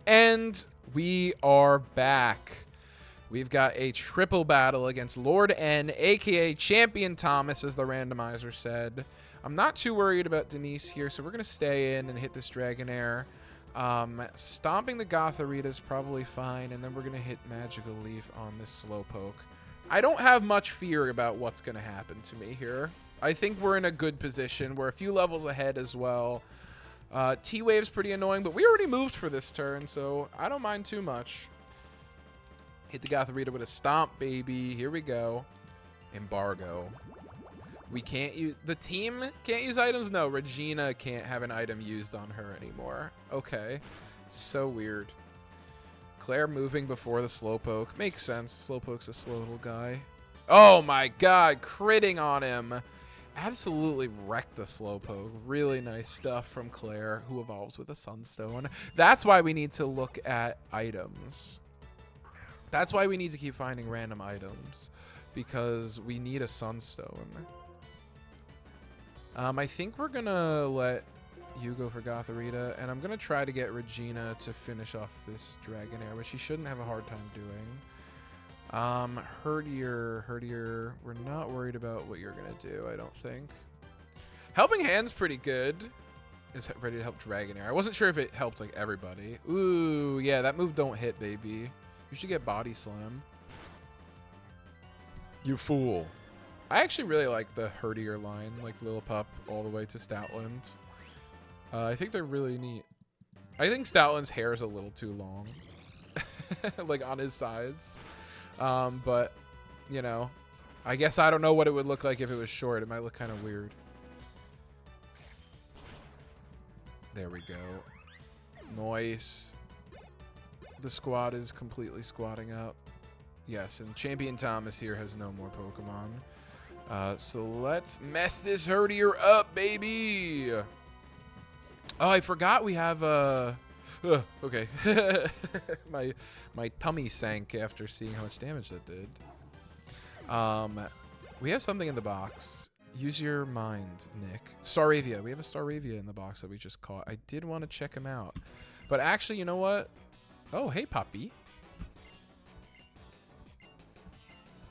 And we are back. We've got a triple battle against Lord N, a.k.a. Champion Thomas, as the randomizer said. I'm not too worried about Denise here, so we're going to stay in and hit this Dragonair. Stomping the Gothorita is probably fine, and then we're going to hit Magical Leaf on this Slowpoke. I don't have much fear about what's going to happen to me here. I think we're in a good position. We're a few levels ahead as well. T-Wave's pretty annoying, but we already moved for this turn, so I don't mind too much. Hit the Gothorita with a Stomp, baby. Here we go. Embargo. We can't use... The team can't use items? No, Regina can't have an item used on her anymore. Okay. So weird. Claire moving before the Slowpoke. Makes sense. Slowpoke's a slow little guy. Oh my god. Critting on him. Absolutely wrecked the Slowpoke. Really nice stuff from Claire, who evolves with a Sunstone. That's why we need to look at items. That's why we need to keep finding random items, because we need a Sunstone. I think we're going to let you go for Gothorita, and I'm going to try to get Regina to finish off this Dragonair, which she shouldn't have a hard time doing. Herdier, we're not worried about what you're going to do, I don't think. Helping Hand's pretty good. Is ready to help Dragonair. I wasn't sure if it helped like everybody. Ooh, yeah, that move don't hit, baby. You should get Body Slam. You fool. I actually really like the Herdier line, like Lillipup all the way to Stoutland. I think they're really neat. I think Stoutland's hair is a little too long. Like on his sides. But, you know, I guess I don't know what it would look like if it was short. It might look kind of weird. There we go. Nice. The squad is completely squatting up. Yes, and Champion Thomas here has no more Pokemon. So let's mess this Herdier up, baby. Oh, I forgot we have okay. my tummy sank after seeing how much damage that did. We have something in the box. Use your mind, Nick. Staravia. We have a Staravia in the box that we just caught. I did want to check him out. But actually, you know what? Oh, hey, puppy.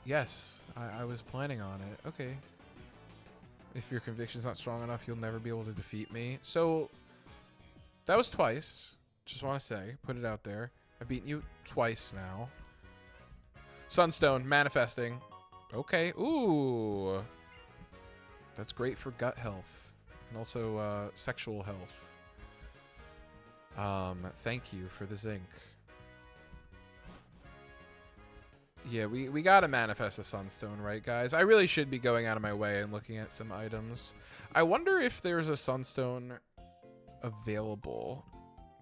Yes, I was planning on it. Okay. If your conviction's not strong enough, you'll never be able to defeat me. So, that was twice. Just want to say. Put it out there. I've beaten you twice now. Sunstone. Manifesting. Okay. Ooh. That's great for gut health. And also sexual health. Thank you for the zinc. Yeah, we gotta manifest a Sunstone, right, guys? I really should be going out of my way and looking at some items. I wonder if there's a Sunstone available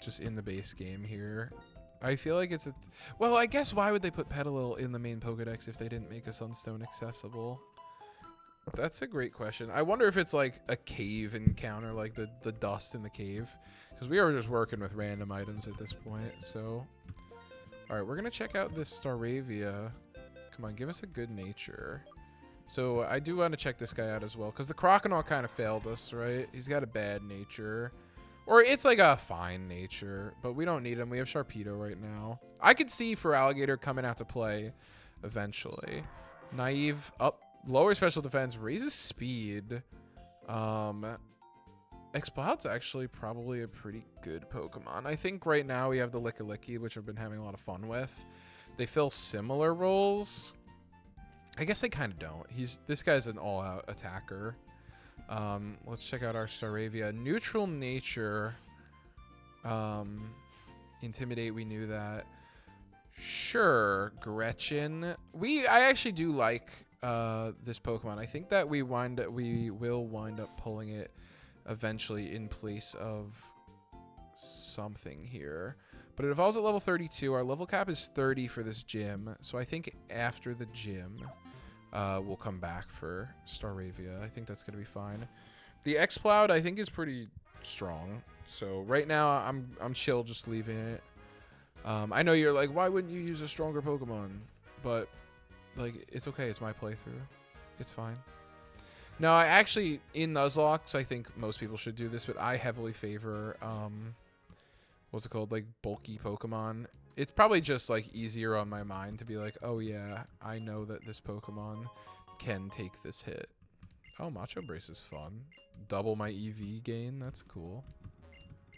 just in the base game here. I feel like it's a... Well, I guess why would they put Petalil in the main Pokedex if they didn't make a Sunstone accessible? That's a great question. I wonder if it's like a cave encounter, like the dust in the cave. Because we are just working with random items at this point, so... Alright, we're going to check out this Staravia. Come on, give us a good nature. So, I do want to check this guy out as well, because the Croconaw kind of failed us, right? He's got a bad nature. Or it's like a fine nature, but we don't need him. We have Sharpedo right now. I could see Feraligatr coming out to play eventually. Naive, up, lower special defense, raises speed. Exploud's actually probably a pretty good Pokemon. I think right now we have the Lickilicky, which I've been having a lot of fun with. They fill similar roles. I guess they kind of don't. This guy's an all-out attacker. Let's check out our Staravia. Neutral nature. Intimidate, we knew that. Sure, Gretchen. I actually do like this Pokemon. I think that we will wind up pulling it eventually in place of something here. But it evolves at level 32. Our level cap is 30 for this gym. So I think after the gym, we'll come back for Staravia. I think that's going to be fine. The Exploud, I think, is pretty strong. So right now, I'm chill just leaving it. I know you're like, why wouldn't you use a stronger Pokemon? But, like, it's okay. It's my playthrough. It's fine. No, I actually, in Nuzlocke, I think most people should do this, but I heavily favor what's it called? Like bulky Pokemon. It's probably just like easier on my mind to be like, oh yeah, I know that this Pokemon can take this hit. Oh, Macho Brace is fun. Double my EV gain. That's cool.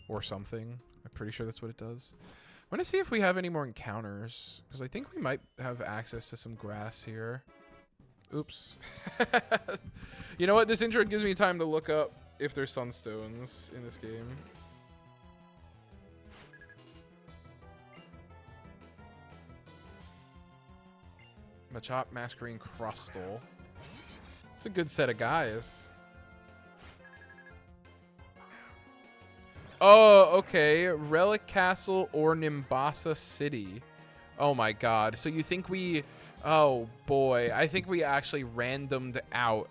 Or something. I'm pretty sure that's what it does. I'm going to see if we have any more encounters, because I think we might have access to some grass here. Oops. You know what? This intro gives me time to look up if there's sunstones in this game. Machop, Masquerade, Crustle. It's a good set of guys. Oh, okay. Relic Castle or Nimbasa City. Oh my god. So you think we... Oh boy. I think we actually randomed out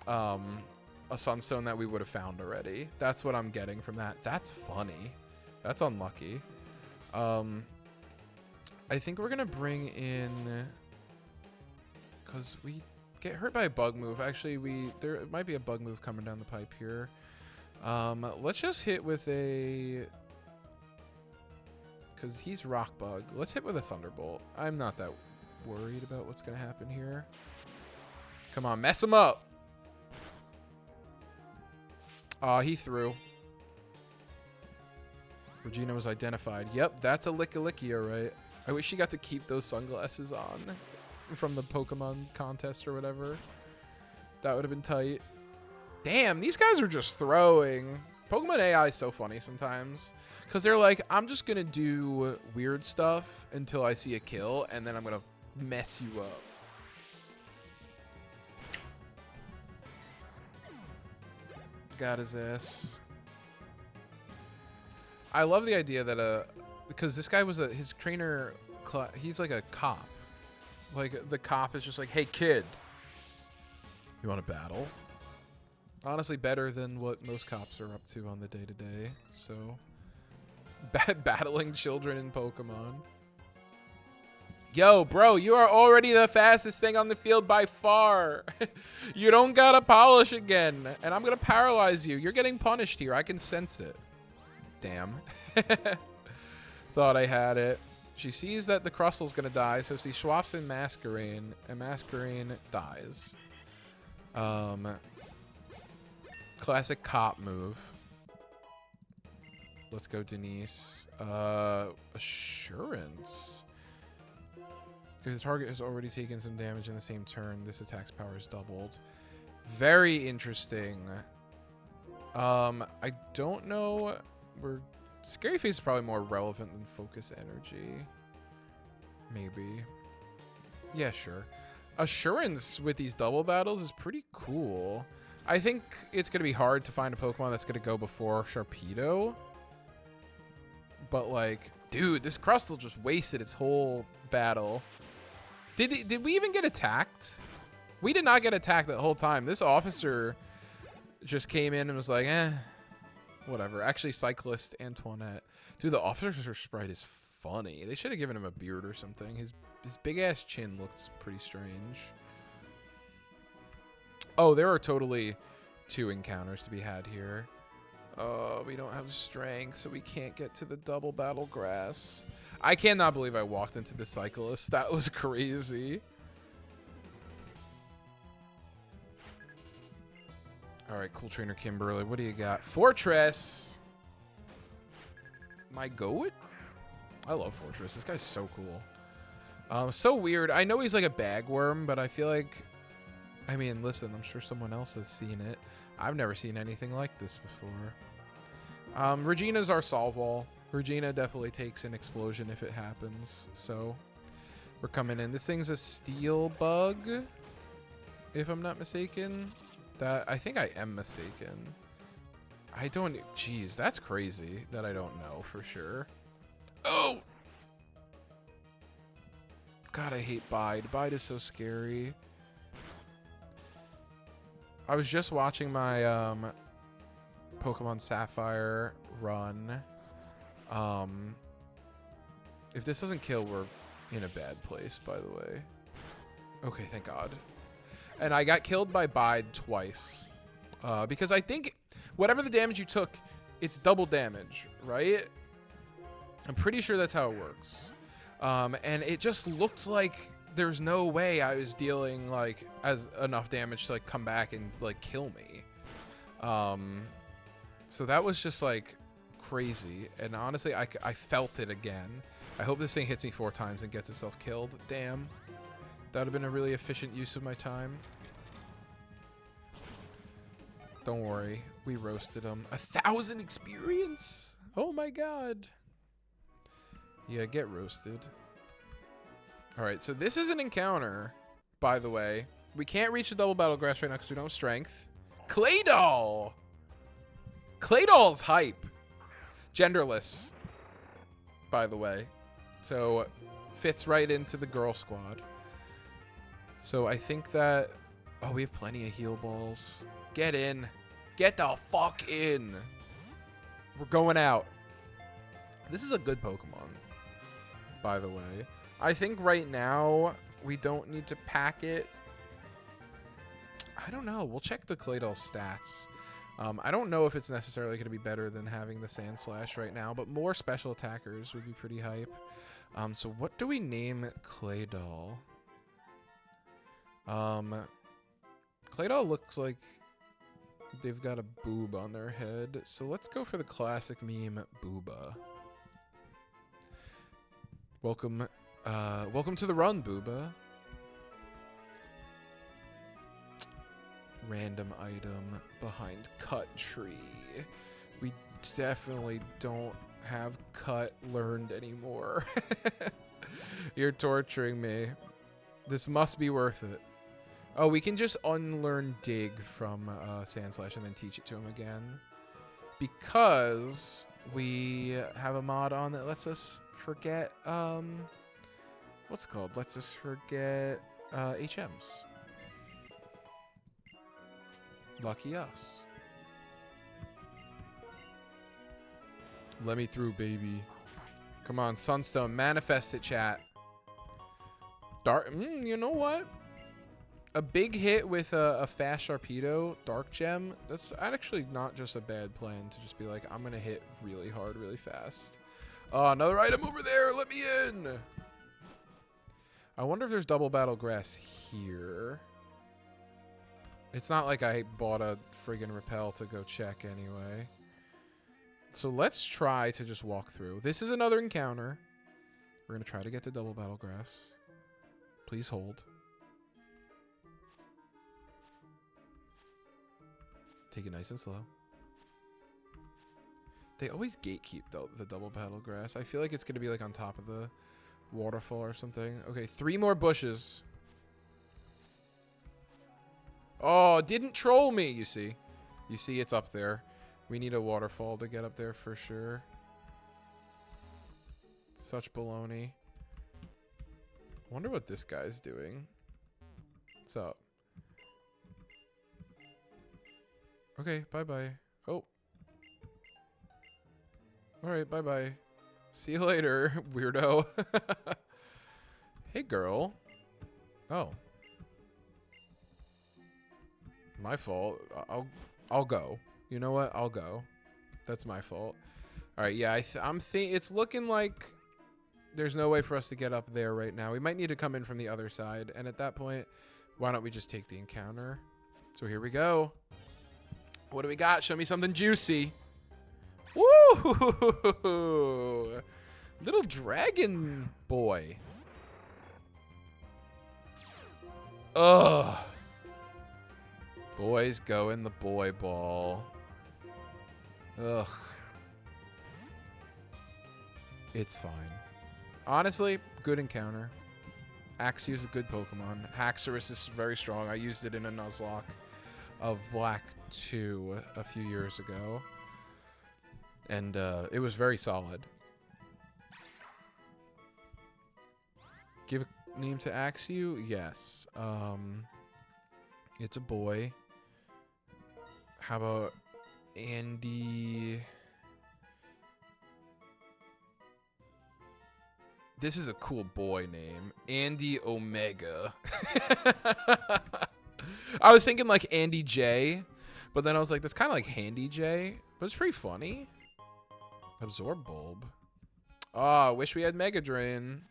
a sunstone that we would have found already. That's what I'm getting from that. That's funny. That's unlucky. I think we're going to bring in... Because we get hurt by a bug move. Actually, there might be a bug move coming down the pipe here. Let's just hit with a... Because he's Rock Bug. Let's hit with a Thunderbolt. I'm not that worried about what's going to happen here. Come on, mess him up. He threw. Regina was identified. Yep, that's a Licky, all right. I wish she got to keep those sunglasses on from the Pokemon contest or whatever. That would have been tight. Damn, these guys are just throwing. Pokemon AI is so funny sometimes. Because they're like, I'm just going to do weird stuff until I see a kill, and then I'm going to mess you up. Got his ass. I love the idea that, because this guy was his trainer, he's like a cop. Like, the cop is just like, hey, kid, you want to battle? Honestly, better than what most cops are up to on the day-to-day. So, battling children in Pokemon. Yo, bro, you are already the fastest thing on the field by far. You don't gotta polish again. And I'm gonna paralyze you. You're getting punished here. I can sense it. Damn. Thought I had it. She sees that the Crustle's gonna die, so she swaps in Masquerade, and Masquerade dies. Classic cop move. Let's go, Denise. Assurance. If the target has already taken some damage in the same turn, this attack's power is doubled. Very interesting. I don't know. Scary Face is probably more relevant than Focus Energy. Maybe. Yeah, sure. Assurance with these double battles is pretty cool. I think it's going to be hard to find a Pokemon that's going to go before Sharpedo. But, like, dude, this Crustle just wasted its whole battle. Did we even get attacked? We did not get attacked that whole time. This officer just came in and was like, whatever. Actually, Cyclist Antoinette. Dude, the officer sprite is funny. They should have given him a beard or something. His big-ass chin looks pretty strange. Oh, there are totally 2 encounters to be had here. Oh, we don't have strength, so we can't get to the double battle grass. I cannot believe I walked into the Cyclist. That was crazy. All right, cool trainer Kimberly. What do you got? Fortress. My goat? I love Fortress. This guy's so cool. So weird. I know he's like a bagworm, but I feel like... I mean, listen, I'm sure someone else has seen it. I've never seen anything like this before. Regina's our solve-all. Regina definitely takes an explosion if it happens. So we're coming in. This thing's a steel bug, if I'm not mistaken. I think I am mistaken. I don't... Jeez, that's crazy that I don't know for sure. Oh! God, I hate Bide. Bide is so scary. I was just watching my Pokemon Sapphire run. If this doesn't kill, we're in a bad place, by the way. Okay, thank God. And I got killed by Bide twice. Because I think whatever the damage you took, it's double damage, right? I'm pretty sure that's how it works. And it just looked like there's no way I was dealing like as enough damage to like come back and like kill me. So that was just like crazy. And honestly, I felt it again. I hope this thing hits me 4 times and gets itself killed. Damn. That would have been a really efficient use of my time. Don't worry. We roasted him. 1,000 experience? Oh my god. Yeah, get roasted. Alright, so this is an encounter, by the way. We can't reach the double battle grass right now because we don't have strength. Claydol! Claydol's hype. Genderless, by the way. So, fits right into the girl squad. So I think that... Oh, we have plenty of heal balls. Get in. Get the fuck in. We're going out. This is a good Pokemon, by the way. I think right now we don't need to pack it. I don't know. We'll check the Claydol stats. I don't know if it's necessarily going to be better than having the Sand Slash right now, but more special attackers would be pretty hype. So what do we name Claydol? Claydol looks like they've got a boob on their head, so let's go for the classic meme, Booba. Welcome to the run, Booba. Random item behind cut tree. We definitely don't have cut learned anymore. You're torturing me. This must be worth it. Oh, we can just unlearn dig from Sandslash and then teach it to him again. Because we have a mod on that lets us forget, what's it called? Lets us forget HMs. Lucky us. Let me through, baby. Come on, Sunstone, manifest it, chat. Dark, you know what? A big hit with a fast Sharpedo, Dark Gem, that's actually not just a bad plan to just be like, I'm going to hit really hard, really fast. Oh, another item over there. Let me in. I wonder if there's double battle grass here. It's not like I bought a friggin' repel to go check anyway. So let's try to just walk through. This is another encounter. We're going to try to get to double battle grass. Please hold. Take it nice and slow. They always gatekeep the double battle grass. I feel like it's going to be like on top of the waterfall or something. Okay, 3 more bushes. Oh, didn't troll me, you see. You see it's up there. We need a waterfall to get up there for sure. Such baloney. Wonder what this guy's doing. What's up? Okay, bye-bye. Oh. Alright, bye-bye. See you later, weirdo. Hey, girl. Oh. My fault. I'll go. You know what? I'll go. That's my fault. Alright, yeah, it's looking like there's no way for us to get up there right now. We might need to come in from the other side, and at that point, why don't we just take the encounter? So here we go. What do we got? Show me something juicy. Woo! Little dragon boy. Ugh. Boys go in the boy ball. Ugh. It's fine. Honestly, good encounter. Axew is a good Pokemon. Haxorus is very strong. I used it in a Nuzlocke of Black 2 a few years ago. And it was very solid. Give a name to Axew? Yes. It's a boy. How about Andy? This is a cool boy name. Andy Omega. I was thinking like Andy J, but then I was like, that's kind of like Handy J, but it's pretty funny. Absorb Bulb. Oh, wish we had Mega Drain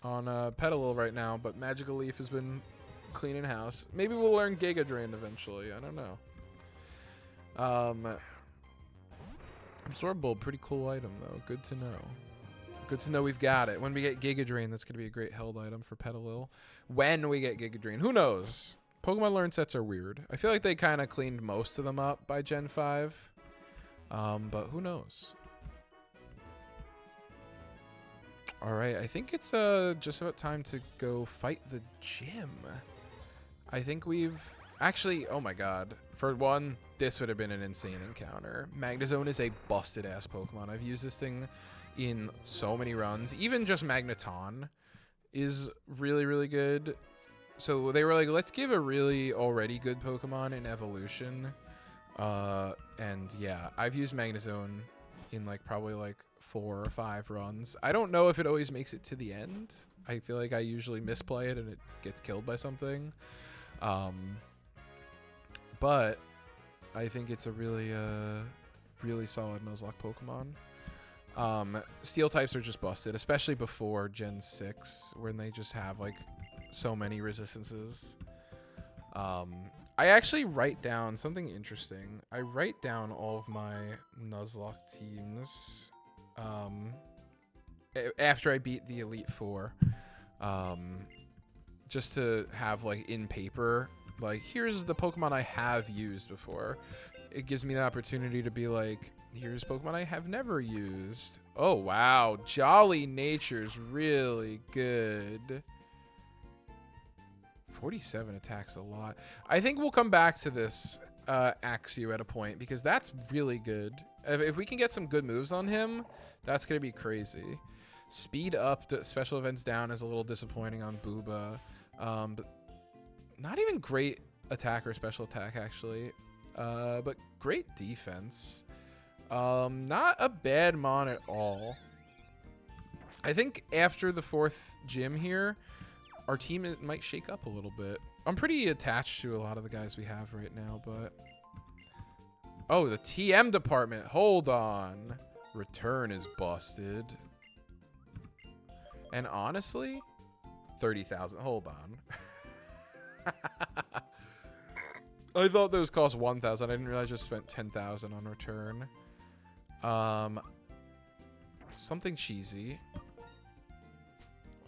on Petalil right now, but Magical Leaf has been cleaning house. Maybe we'll learn Giga Drain eventually. I don't know. Absorb Bulb, pretty cool item though. Good to know. Good to know we've got it. When we get Giga Drain, that's going to be a great held item for Petalil. When we get Giga Drain, who knows? Pokemon Learn sets are weird. I feel like they kind of cleaned most of them up by Gen 5. But who knows? All right, I think it's just about time to go fight the gym. I think we've... Actually, oh my god. For one, this would have been an insane encounter. Magnezone is a busted-ass Pokemon. I've used this thing in so many runs. Even just Magneton is really, really good. So they were like, let's give a really already good Pokemon an evolution. And yeah, I've used Magnezone in like probably like 4 or 5 runs. I don't know if it always makes it to the end. I feel like I usually misplay it and it gets killed by something. But I think it's a really, really solid Nuzlocke Pokemon. Steel types are just busted, especially before Gen 6, when they just have like so many resistances. I actually write down something interesting. I write down all of my Nuzlocke teams after I beat the Elite Four, just to have like in paper, like here's the Pokemon I have used before. It gives me the opportunity to be like, here's Pokemon I have never used. Oh wow, Jolly Nature's really good. 47 attacks a lot. I think we'll come back to this Axew at a point because that's really good. If we can get some good moves on him, that's going to be crazy. Speed up to special events down is a little disappointing on Booba. But not even great attack or special attack, actually. But great defense. Not a bad Mon at all. I think after the 4th gym here, our team might shake up a little bit. I'm pretty attached to a lot of the guys we have right now, but... Oh, the TM department. Hold on. Return is busted. And honestly, 30,000. Hold on. I thought those cost 1,000. I didn't realize I just spent 10,000 on return. Something cheesy.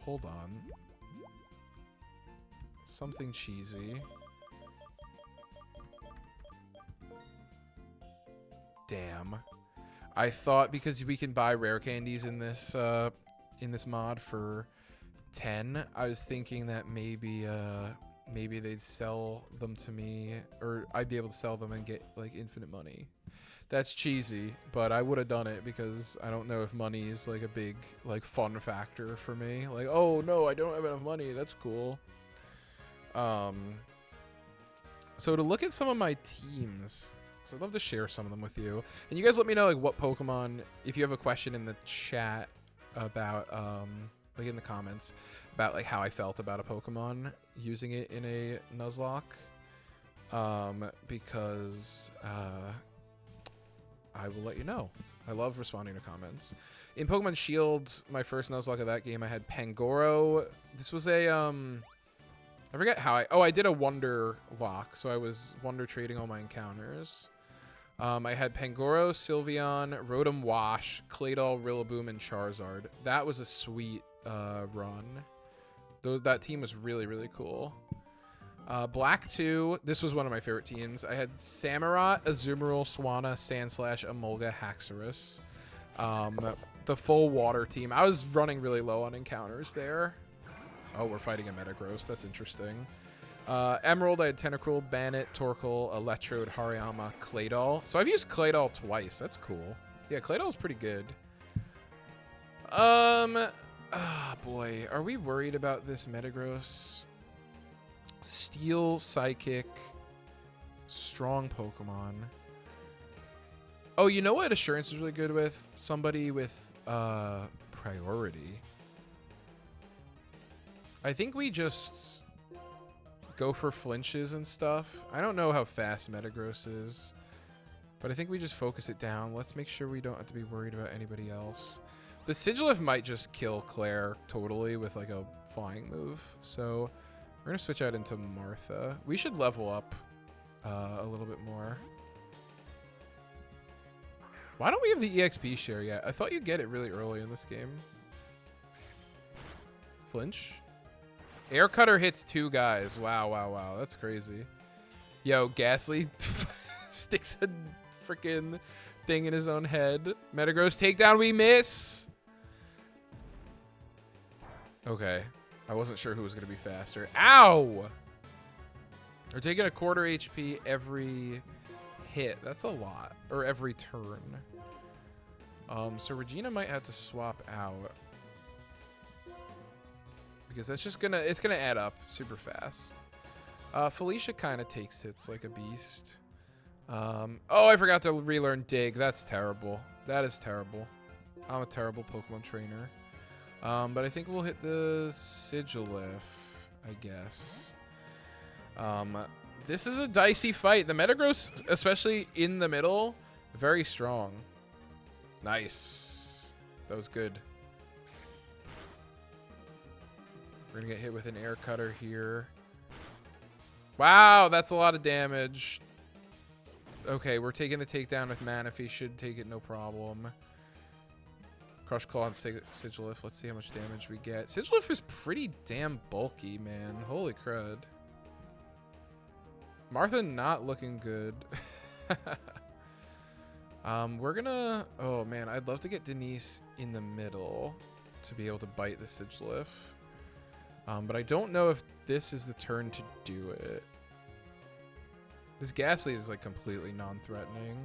Hold on. Something cheesy. Damn. I thought because we can buy rare candies in this mod for 10, I was thinking that maybe maybe they'd sell them to me, or I'd be able to sell them and get like infinite money. That's cheesy, but I would have done it because I don't know if money is like a big like fun factor for me. Like, oh no, I don't have enough money. That's cool. So to look at some of my teams, because I'd love to share some of them with you, and you guys let me know like what Pokemon, if you have a question in the chat about like in the comments about like how I felt about a Pokemon using it in a Nuzlocke, because I will let you know. I love responding to comments. In Pokemon Shield, my first Nuzlocke of that game, I had Pangoro. This was a I forget how I did a Wonder lock, so I was Wonder trading all my encounters. I had Pangoro, Sylveon, Rotom Wash, Claydol, Rillaboom, and Charizard. That was a sweet run. That team was really, really cool. Black 2, this was one of my favorite teams. I had Samurott, Azumarill, Swanna, Sandslash, Emolga, Haxorus. The full water team. I was running really low on encounters there. Oh, we're fighting a Metagross. That's interesting. Emerald, I had Tentacruel, Bannet, Torkoal, Electrode, Hariyama, Claydol. So I've used Claydol twice. That's cool. Yeah, Claydol's pretty good. Boy, are we worried about this Metagross? Steel, Psychic, strong Pokemon. Oh, you know what Assurance is really good with? Somebody with Priority. I think we just go for flinches and stuff. I don't know how fast Metagross is, but I think we just focus it down. Let's make sure we don't have to be worried about anybody else. The Sigilif might just kill Claire totally with like a flying move. So we're going to switch out into Martha. We should level up a little bit more. Why don't we have the EXP share yet? I thought you'd get it really early in this game. Flinch. Air Cutter hits 2 guys. Wow, wow, wow. That's crazy. Yo, Ghastly sticks a freaking thing in his own head. Metagross takedown, we miss. Okay. I wasn't sure who was going to be faster. Ow! They're taking a quarter HP every hit. That's a lot. Or every turn. So Regina might have to swap out. Because that's just gonna, it's gonna add up super fast. Felicia kind of takes hits like a beast. Oh, I forgot to relearn Dig. That's terrible. That is terrible. I'm a terrible Pokemon trainer. But I think we'll hit the Sigilif, I guess. This is a dicey fight. The Metagross, especially in the middle, very strong. Nice. That was good. We're going to get hit with an Air Cutter here. Wow, that's a lot of damage. Okay, we're taking the takedown with Manaphy. Should take it no problem. Crush Claw and Sigilif. Let's see how much damage we get. Sigilif is pretty damn bulky, man. Holy crud. Martha not looking good. We're gonna... Oh, man. I'd love to get Denise in the middle to be able to bite the Sigilif. But I don't know if this is the turn to do it. This Ghastly is like completely non-threatening.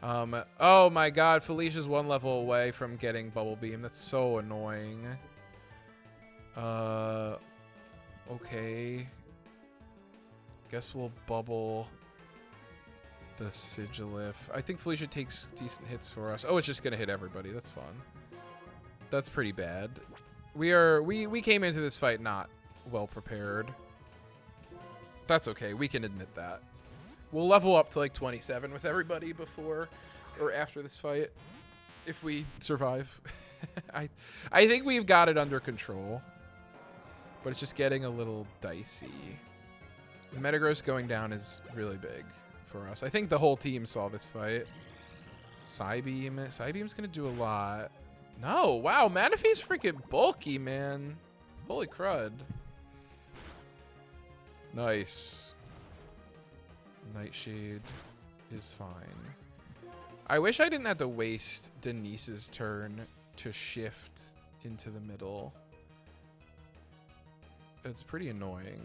Oh my god, Felicia's 1 level away from getting Bubble Beam. That's so annoying. Okay. Guess we'll bubble the Sigilif. I think Felicia takes decent hits for us. Oh, it's just gonna hit everybody. That's fun. That's pretty bad. We came into this fight not well prepared. That's okay. We can admit that. We'll level up to like 27 with everybody before or after this fight if we survive. I think we've got it under control, but it's just getting a little dicey. The Metagross going down is really big for us. I think the whole team saw this fight. Psybeam. Psybeam's going to do a lot. No, wow, Manaphy's freaking bulky, man. Holy crud. Nice. Nightshade is fine. I wish I didn't have to waste Denise's turn to shift into the middle. It's pretty annoying.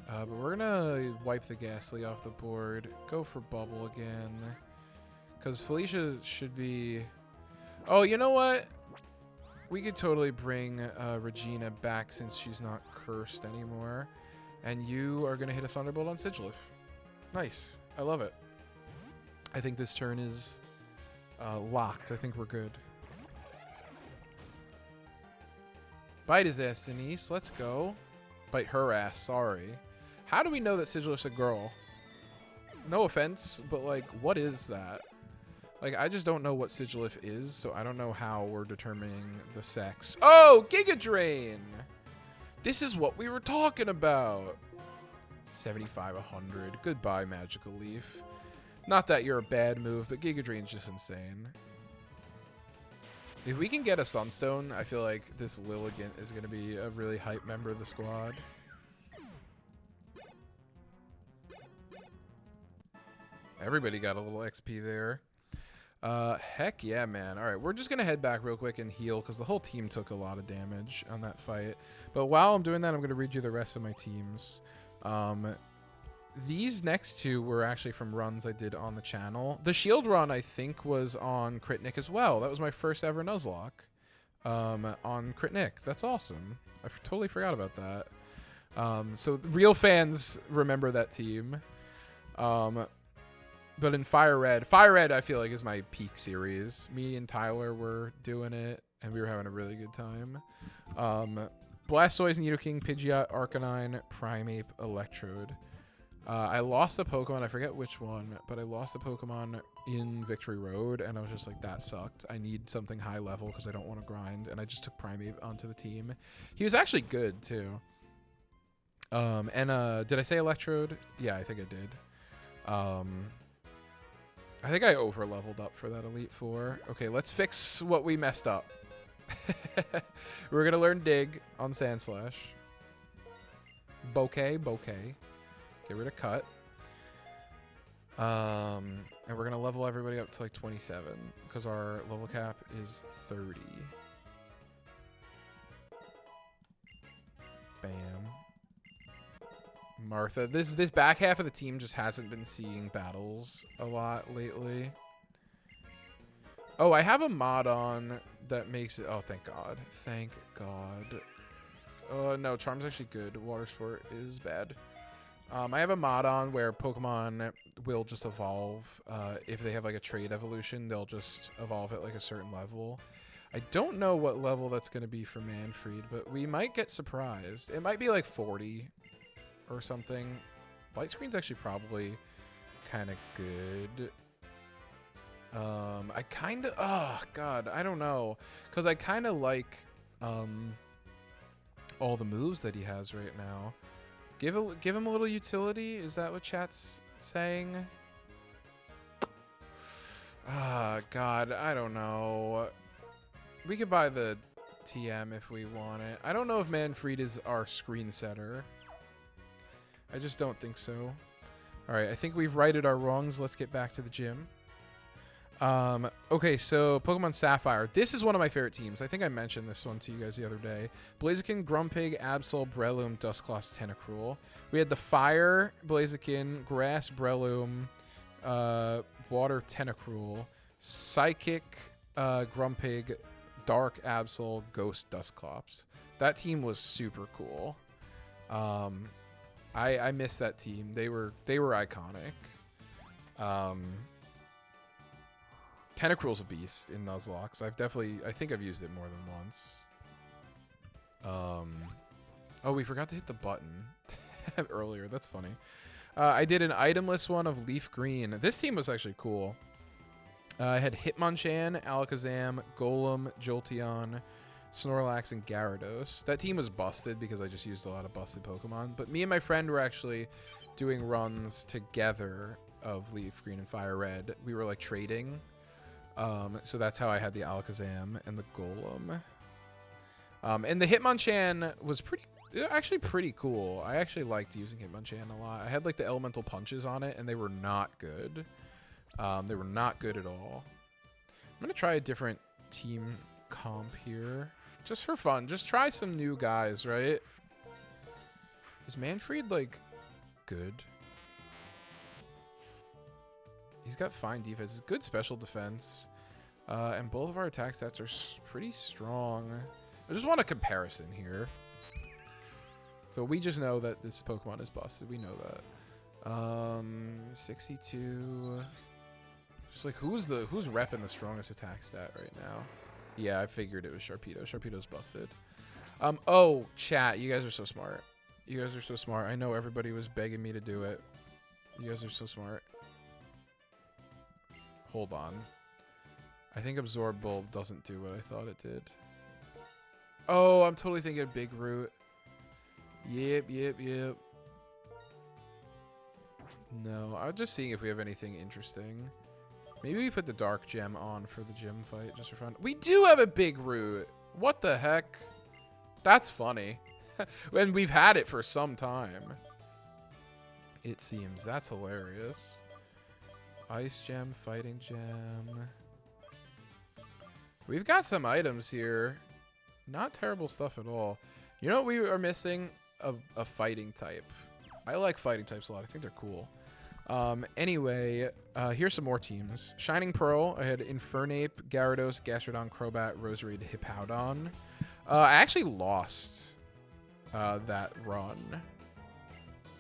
But we're gonna wipe the Ghastly off the board. Go for Bubble again. Because Felicia should be... Oh, you know what? We could totally bring Regina back since she's not cursed anymore. And you are going to hit a Thunderbolt on Sigilif. Nice. I love it. I think this turn is locked. I think we're good. Bite his ass, Denise. Let's go. Bite her ass. Sorry. How do we know that Sigilif's a girl? No offense, but like, what is that? Like, I just don't know what Sigilif is, so I don't know how we're determining the sex. Oh, Giga Drain! This is what we were talking about. 75, 100. Goodbye, Magical Leaf. Not that you're a bad move, but Giga Drain's just insane. If we can get a Sunstone, I feel like this Lilligant is going to be a really hype member of the squad. Everybody got a little XP there. Heck yeah, man. All right, we're just going to head back real quick and heal because the whole team took a lot of damage on that fight. But while I'm doing that, I'm going to read you the rest of my teams. These next two were actually from runs I did on the channel. The Shield run, I think, was on CritNick as well. That was my first ever Nuzlocke on CritNick. That's awesome. I totally forgot about that. So real fans remember that team. But in Fire Red I feel like is my peak series. Me and Tyler were doing it, and we were having a really good time. Blastoise, Nidoking, Pidgeot, Arcanine, Primeape, Electrode. I lost a Pokemon. I forget which one, but I lost a Pokemon in Victory Road, and I was just like, that sucked. I need something high level because I don't want to grind, and I just took Primeape onto the team. He was actually good too. Did I say Electrode? Yeah, I think I did. I think I over leveled up for that Elite Four. Okay, let's fix what we messed up. We're gonna learn Dig on Sandslash. Bouquet. Get rid of Cut. And we're gonna level everybody up to like 27 because our level cap is 30. Bam. Martha. This back half of the team just hasn't been seeing battles a lot lately. Oh, I have a mod on that makes it. Oh, thank God. Thank God. No, Charm's actually good. Water Sport is bad. I have a mod on where Pokemon will just evolve. If they have like a trade evolution, they'll just evolve at like a certain level. I don't know what level that's going to be for Manfred, but we might get surprised. It might be like 40 or something. Light Screen's actually probably kind of good. I kind of, oh God, I don't know. Because I kind of like all the moves that he has right now. Give him a little utility. Is that what chat's saying? Ah, God, I don't know. We could buy the TM if we want it. I don't know if Manfred is our screen setter. I just don't think so. All right, I think we've righted our wrongs. Let's get back to the gym. Okay, so Pokemon Sapphire. This is one of my favorite teams. I think I mentioned this one to you guys the other day. Blaziken, Grumpig, Absol, Breloom, Dusclops, Tentacruel. We had the Fire, Blaziken, Grass, Breloom, Water, Tentacruel, Psychic, Grumpig, Dark, Absol, Ghost, Dusclops. That team was super cool. I miss that team. They were iconic. Tentacruel's a beast in Nuzlocke. I think I've used it more than once. Oh, we forgot to hit the button earlier. That's funny. I did an itemless one of Leaf Green. This team was actually cool. I had Hitmonchan, Alakazam, Golem, Jolteon, Snorlax, and Gyarados. That team was busted because I just used a lot of busted Pokemon. But me and my friend were actually doing runs together of Leaf Green and Fire Red. We were like trading. So that's how I had the Alakazam and the Golem. And the Hitmonchan was actually pretty cool. I actually liked using Hitmonchan a lot. I had like the elemental punches on it and they were not good. They were not good at all. I'm going to try a different team comp here. Just for fun. Just try some new guys, right? Is Manfred like good? He's got fine defense. Good special defense. And both of our attack stats are pretty strong. I just want a comparison here. So we just know that this Pokemon is busted. We know that. 62. Just like who's repping the strongest attack stat right now? Yeah, I figured it was Sharpedo. Sharpedo's busted. Oh, chat. You guys are so smart. You guys are so smart. I know everybody was begging me to do it. You guys are so smart. Hold on. I think Absorb Bulb doesn't do what I thought it did. Oh, I'm totally thinking Big Root. Yep. No, I'm just seeing if we have anything interesting. Maybe we put the Dark Gem on for the gym fight just for fun. We do have a Big Root. What the heck? That's funny. And we've had it for some time. It seems. That's hilarious. Ice Gem, Fighting Gem. We've got some items here. Not terrible stuff at all. You know what we are missing? A fighting type. I like fighting types a lot. I think they're cool. Anyway, here's some more teams. Shining Pearl. I had Infernape, Gyarados, Gastrodon, Crobat, Roserade, Hippowdon. I actually lost that run.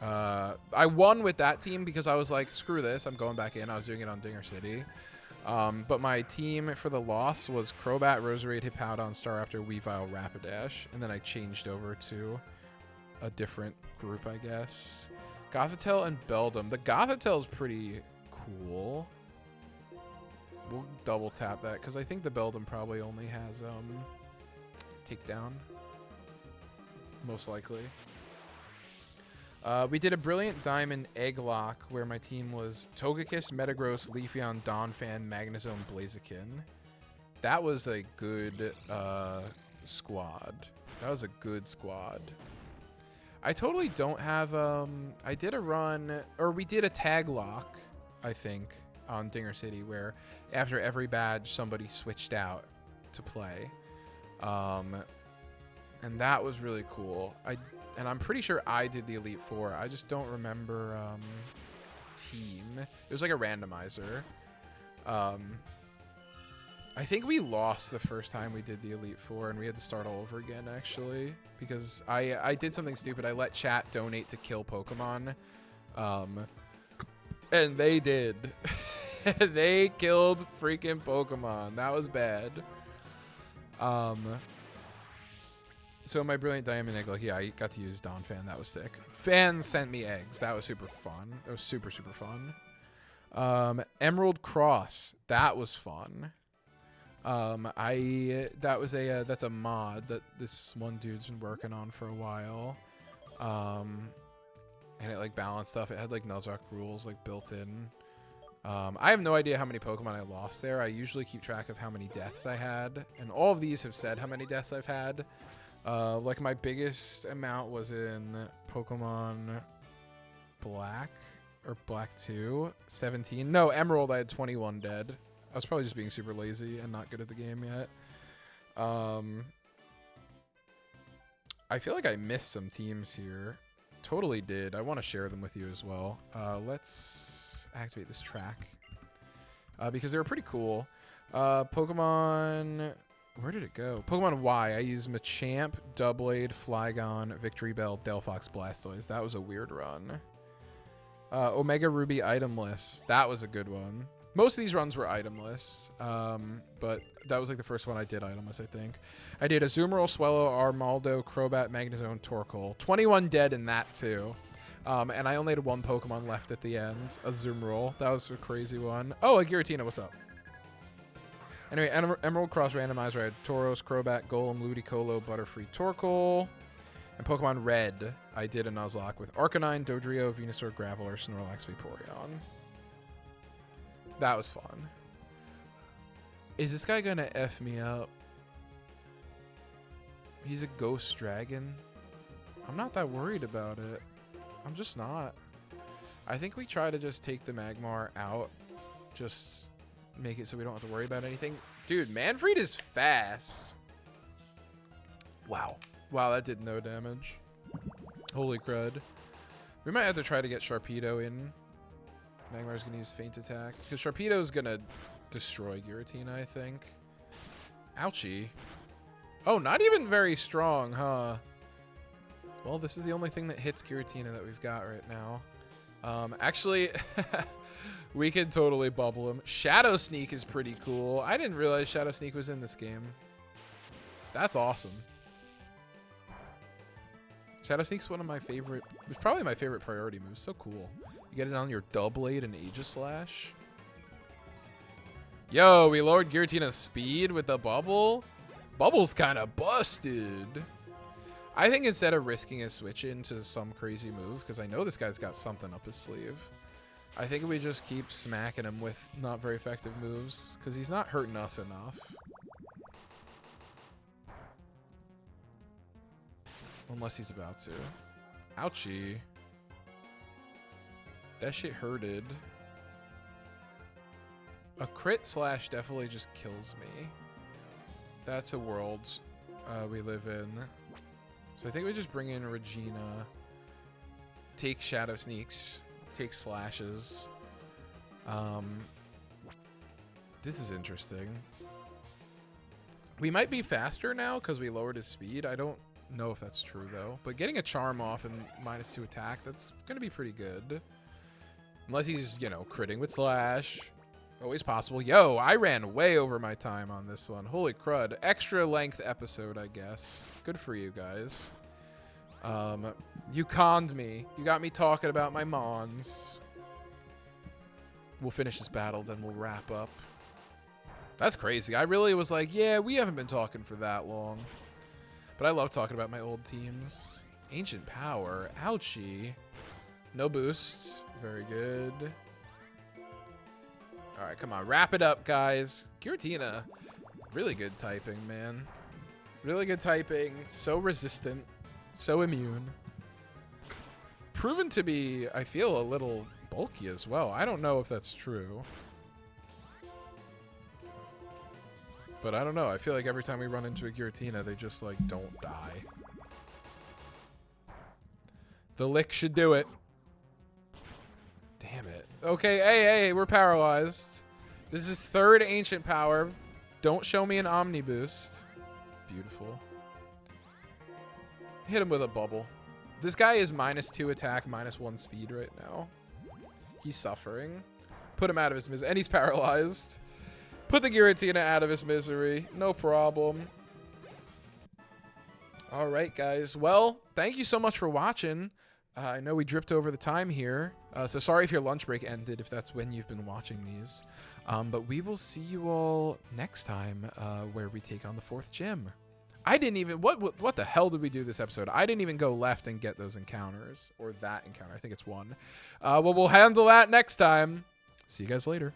I won with that team because I was like, screw this, I'm going back in. I was doing it on Dinger City. But my team for the loss was Crobat, Roserade, Hippowdon, Staraptor, Weavile, Rapidash. And then I changed over to a different group, I guess. Gothitelle and Beldum. The Gothitelle is pretty cool. we'll double tap that because I think the Beldam probably only has takedown. Most likely. We did a Brilliant Diamond Egg Lock where my team was Togekiss, Metagross, Leafeon, Donphan, Magnezone, Blaziken. That was a good squad. That was a good squad. I totally don't have... I did a run, or we did a tag lock, I think, on Dinger City where after every badge somebody switched out to play. And that was really cool. And I'm pretty sure I did the Elite Four. I just don't remember the team. It was like a randomizer. I think we lost the first time we did the Elite Four, and we had to start all over again, actually. Because I did something stupid. I let chat donate to kill Pokemon. And they did. They killed freaking Pokemon. That was bad. So my Brilliant Diamond Egg, yeah, I got to use Donphan. That was sick. Fans sent me eggs. That was super fun. That was super, super fun. Emerald Cross. That was fun. That's a mod that this one dude's been working on for a while. And it like balanced stuff. It had like Nuzlocke rules like built in. I have no idea how many Pokemon I lost there. I usually keep track of how many deaths I had, and all of these have said how many deaths I've had. Like my biggest amount was in Pokemon Black or Black 2, 17. No, Emerald, I had 21 dead. I was probably just being super lazy and not good at the game yet. I feel like I missed some teams here. Totally did. I want to share them with you as well. Let's activate this track because they were pretty cool. Pokemon... Where did it go? Pokemon Y. I used Machamp, Doublade, Flygon, Victory Bell, Delphox, Blastoise. That was a weird run. Omega Ruby itemless. That was a good one. Most of these runs were itemless, but that was like the first one I did itemless, I think. I did Azumarill, Swellow, Armaldo, Crobat, Magnezone, Torkoal. 21 dead in that too. And I only had one Pokemon left at the end. Azumarill. That was a crazy one. Oh, a Giratina. What's up? Anyway, Emerald Cross Randomizer, I had Tauros, Crobat, Golem, Ludicolo, Butterfree, Torkoal. And Pokemon Red, I did a Nuzlocke with Arcanine, Dodrio, Venusaur, Graveler, Snorlax, Vaporeon. That was fun. Is this guy gonna F me up? He's a Ghost Dragon. I'm not that worried about it. I'm just not. I think we try to just take the Magmar out. Just... make it so we don't have to worry about anything. Dude, Manfred is fast. Wow. Wow, that did no damage. Holy crud. We might have to try to get Sharpedo in. Magmar's going to use Feint Attack. Because Sharpedo's going to destroy Giratina, I think. Ouchie. Oh, not even very strong, huh? Well, this is the only thing that hits Giratina that we've got right now. Actually... we could totally bubble him. Shadow Sneak is pretty cool. I didn't realize Shadow Sneak was in this game. That's awesome. Shadow Sneak's one of my favorite... It's probably my favorite priority move. So cool. You get it on your Doublade and Aegislash. Yo, we lowered Giratina's speed with the bubble. Bubble's kind of busted. I think instead of risking a switch into some crazy move, because I know this guy's got something up his sleeve, I think we just keep smacking him with not very effective moves, because he's not hurting us enough. Unless he's about to. Ouchie. That shit hurted. A crit slash definitely just kills me. That's a world we live in. So I think we just bring in Regina. Take Shadow Sneaks. Take slashes. This is interesting. We might be faster now because we lowered his speed. I don't know if that's true though. But getting a charm off and -2 attack, that's going to be pretty good. Unless he's, you know, critting with slash. Always possible. Yo, I ran way over my time on this one. Holy crud. Extra length episode, I guess. Good for you guys. You conned me. You got me talking about my Mons. We'll finish this battle, then we'll wrap up. That's crazy. I really was like, yeah, we haven't been talking for that long. But I love talking about my old teams. Ancient Power. Ouchie. No boosts. Very good. All right, come on. Wrap it up, guys. Giratina. Really good typing, man. Really good typing. So resistant. So immune. Proven to be, I feel, a little bulky as well. I don't know if that's true. But I don't know. I feel like every time we run into a Giratina, they just, like, don't die. The lick should do it. Damn it. Okay, hey, we're paralyzed. This is third Ancient Power. Don't show me an Omni Boost. Beautiful. Hit him with a bubble. This guy is -2 attack, -1 speed right now. He's suffering. Put him out of his misery. And he's paralyzed. Put the Giratina out of his misery. No problem. All right, guys. Well, thank you so much for watching. I know we dripped over the time here. So sorry if your lunch break ended, if that's when you've been watching these. But we will see you all next time where we take on the 4th gym. I didn't even... What the hell did we do this episode? I didn't even go left and get those encounters. Or that encounter. I think it's one. Well, we'll handle that next time. See you guys later.